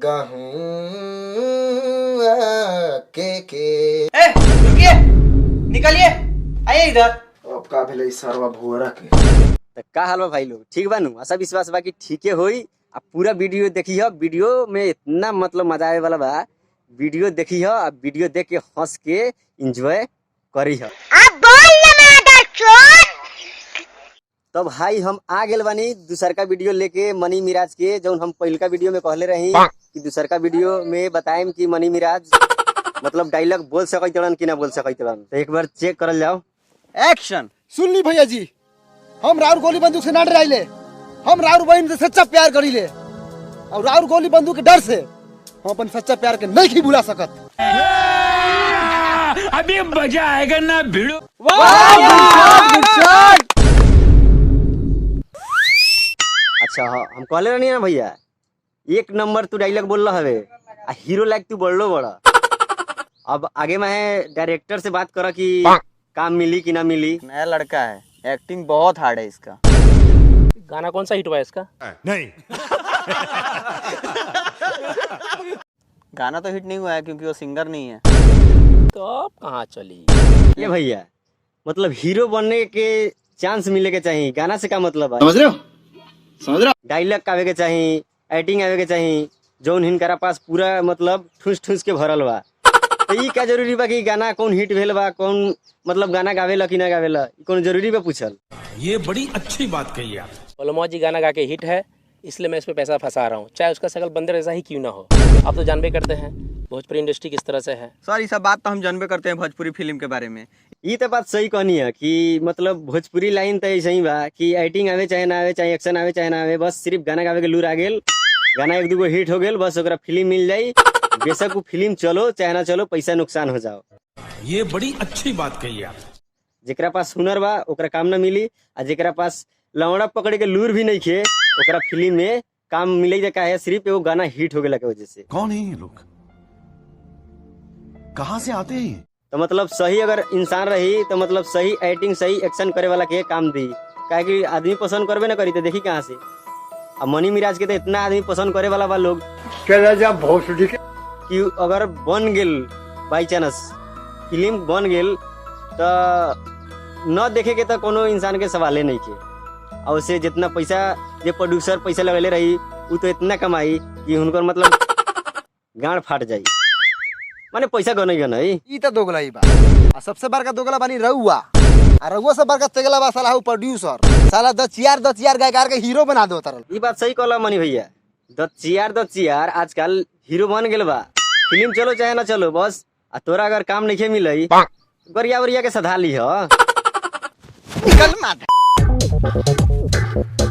गहूं के रुकिए, निकलिए, आइए इधर। अब का भेलै सरवा भुअरा के तो का हाल बा भाई लोग? ठीक बा नु? आशा विश्वास बा कि ठीके होई। आ पूरा वीडियो देखिए, वीडियो में इतना मतलब मजा आवे वाला बा। वीडियो देखिए, आ वीडियो देख के हंस के एंजॉय करी है। तो भाई हम आ गेल बानी दूसर का वीडियो लेके मनी मिराज के, जो हम पहलका वीडियो में कहले रही कि दूसर का वीडियो में बताएम कि मनी मिराज मतलब डायलॉग बोल सकत कि ना बोल सकत। तो एक बार चेक करल जाओ। एक्शन। सुन ली भैया जी, हम राउर गोली बंदूक से ना डराइले, हम राउर बहन से सच्चा प्यार करीले, और राउर गोली बंदूक के डर से हम अपन सच्चा प्यार के नहीं भुला सकत। अभी मजा आएगा ना भिड़ो। अच्छा हाँ, हम कहले रहनी ना भैया, एक नंबर तू डायलॉग बोल रहा हवे, आ हीरो लाइक तू बोल लो बड़ा। अब आगे मैं डायरेक्टर से बात करा कि काम मिली कि ना मिली। नया लड़का है, एक्टिंग बहुत हार्ड है इसका। गाना कौन सा हिट हुआ है इसका? नहीं। गाना तो हिट नहीं हुआ है क्योंकि वो सिंगर नहीं है। तो अब कहाँ चली ये भैया मतलब हीरो बनने के चांस मिले के चाहिए, गाना से का मतलब है? समझ रहे हो? समझ रहे हो? डायलॉग आवे के चाहिए, एक्टिंग आवे के चाहिए, जौन हिनकरा पास पूरा मतलब ठूस ठूस के भरल बा। तो ई का जरूरी बा कि गाना कौन हिट भेल बा, कौन मतलब गाना गावेला कि ना गावेला, कौन जरूरी बा पूछल? ये बड़ी अच्छी बात कही आप। बलमौज जी गाना गा के हिट है, इसलिए मैं इस पे पैसा फंसा रहा हूँ, चाहे उसका शकल बंदर ऐसा ही क्यों ना हो। आप तो जानबे करते हैं भोजपुरी इंडस्ट्री किस तरह से है। सर ये सब बात तो हम जानबे करते हैं भोजपुरी फिल्म के बारे में। ये तो बात सही कहनी है कि मतलब भोजपुरी लाइन तो ऐसा ही बा कि एक्टिंग आवे चाहे ना आवे, चाहे एक्शन आवे चाहे ना आवे, बस सिर्फ गाना गावे के लूर आ गेल, गाना एक दूगो हिट हो गेल, बस ओकरा फिल्म मिल जाई। बेशक वो फिल्म चलो चाहे ना चलो, पैसा नुकसान हो जाओ। ये बड़ी अच्छी बात कही आप। जेकरा पास हुनर बा ओकरा काम ना मिली, आ जेकरा पास लवड़ा पकड़े के लूर भी नहीं खे, ओकरा फिल्म में काम मिले का है, सिर्फ एगो गाना हिट हो गेला के वजह से। कौन है ये लोग? कहाँ से आते हैं? तो मतलब सही अगर इंसान रही तो मतलब सही एक्टिंग सही एक्शन करे वाला के काम दी, काहे कि आदमी पसंद करबे ना करी तो देखी कहाँ से। अब मनी मिराज के तो इतना आदमी पसंद करे वाला बा लोग कि अगर बन गेल बाई चांस फिल्म बन गेल तो न देखे के तो कोनो इंसान के सवाले नहीं के। और उससे जितना पैसा जे प्रोड्यूसर पैसा लगले रही वो तो इतना कमाई कि उनकर मतलब गांड फाट जाई, माने पैसा गनई गनई। ई तो दोगलाई बा। आ सबसे बड़का दोगला बानी रउआ, आ रउआ से बड़का तेगला बा साला प्रोड्यूसर, साला दचियार गायकार के हीरो बना दो तरल। ये बात सही कहला मनी भैया, दचियार आजकल हीरो बन गेल बा। फिल्म चलो चाहे ना चलो, बस आ तोरा अगर काम नहीं मिलई गरिया वरिया के सधा ली ह। निकल मार।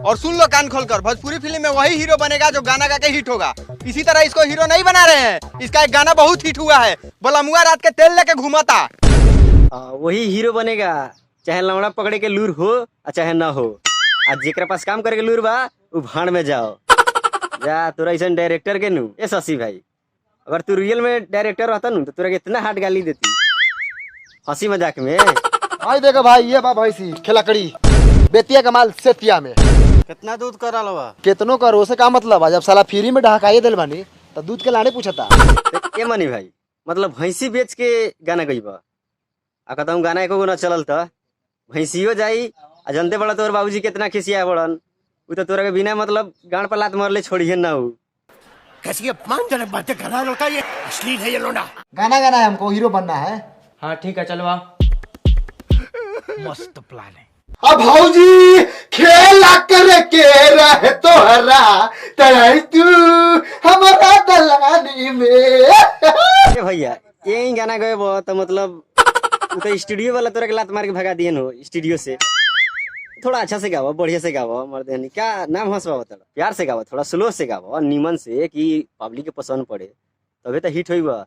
और सुन लो कान खोलकर, भोजपुरी फिल्म में वही हीरो बनेगा जो गाना गा के हिट होगा। इसी तरह इसको हीरो नहीं बना रहे हैं, इसका एक गाना बहुत हिट हुआ है, बलमुआ रात के तेल लेके घूमता। वही हीरो बनेगा, चाहे लवड़ा पकड़े के लूर हो चाहे ना हो। आ जेकरा पास काम करे के लूर बा वो भाड़ में जाओ जा। तोरा ऐसा डायरेक्टर के नु ए शशि भाई, अगर तू रियल में डायरेक्टर रहता नु तो तोरा के इतना हार्ड गाली देती हंसी मजाक में। आई देखो भाई, ये बा भैंसी खिलाकड़ी बेतिया का माल सेतिया में। कितना दूध करा लो? कितनो करो से का मतलब? जब साला फ्री में ढहकाए दिल बानी तो दूध के लाने पूछता। ए मनी भाई मतलब भैंसी बेच के गाना गईबा, आ कहता हूँ गाना एको ना चलल तो भैंसियो जाई। आ जनते बड़ा तोर बाबूजी कितना खिसिया बड़न, वो तो तोरा के बिना मतलब गांड पर लात मारले छोड़िए ना। वो कैसी अपमानजनक बातें कर रहा है लड़का, ये अश्लील है ये लोना। गाना गाना है, हमको हीरो बनना है। हाँ ठीक है, चलो आ। मस्त प्लान है। अब भौजी खेला करे के रहे तोहरा तराई तू हमारा दलानी में। ए भैया यही गाना गए तो मतलब तो स्टूडियो वाला तोरा के लात मार के भगा दिए नो स्टूडियो से। थोड़ा अच्छा से गावा, बढ़िया से गावा, मर्द क्या नाम हंसवा बता, प्यार से गावा, थोड़ा स्लो से गावा, नीमन से कि पब्लिक के पसंद पड़े, तबे तो हिट होइबा।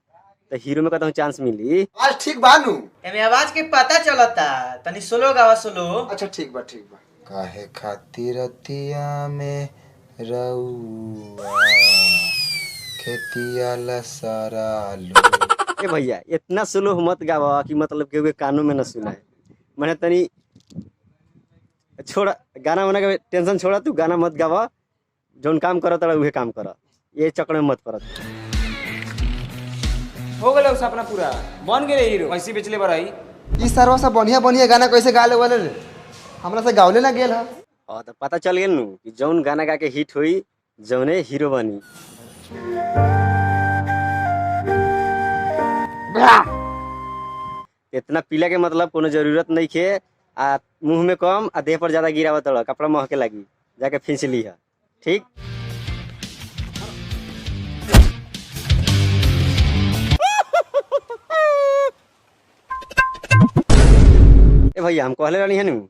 तो हीरो में कहता हूँ चांस मिली। आज ठीक बानू, एमे आवाज के पता चलता, तनी स्लो गावा स्लो। अच्छा ठीक बा ठीक बा। काहे खातिर रतिया में रउआ खेतिया लसरालू। ए भैया इतना स्लो मत गावा कि मतलब के कानों में न सुनाए। मैंने तनी छोड़ा गाना वाना के टेंशन छोड़ा, तू गाना मत गावा, जोन काम करो तड़ा उहे काम करा। ये चक्कर में मत पड़त। हो गए उस अपना पूरा बन गए हीरो वैसे बेचले बड़ाई। ई सरवा सब बढ़िया बढ़िया गाना कैसे गा ले वाले रे, हमरा से गावले ना गेल है। और तो पता चल गेल नु कि जौन गाना गा के हिट हुई जौने हीरो बनी। इतना पीला के मतलब कोनो जरूरत नहीं खे। आ मुंह में कम आ देह पर ज्यादा गिरावत तड़ कपड़ा महके लगी, जाके खींच ली है। ठीक ए भैया हम कहले रहनी है नु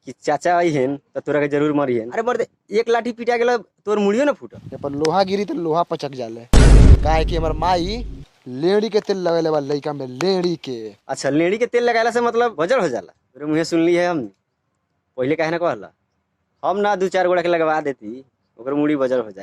कि चाचा आई हैं तो तोरा के जरूर मरी है। अरे मर्द एक लाठी पीटा गेल तोर मुड़ियो ना फूट। ये पर लोहा गिरी तो लोहा पचक जाले। काहे कि हमर माई लेड़ी के तेल लगेले वाला लइका में लेड़ी के। अच्छा लेडी के तेल लगाला से मतलब वजन हो जाला। तोरे मुँहे सुन ली है हम पहले काहे ना कहला। हम ना 2-4 गोड़ा के लगवा देती ओकर मुड़ी वजन हो जाए।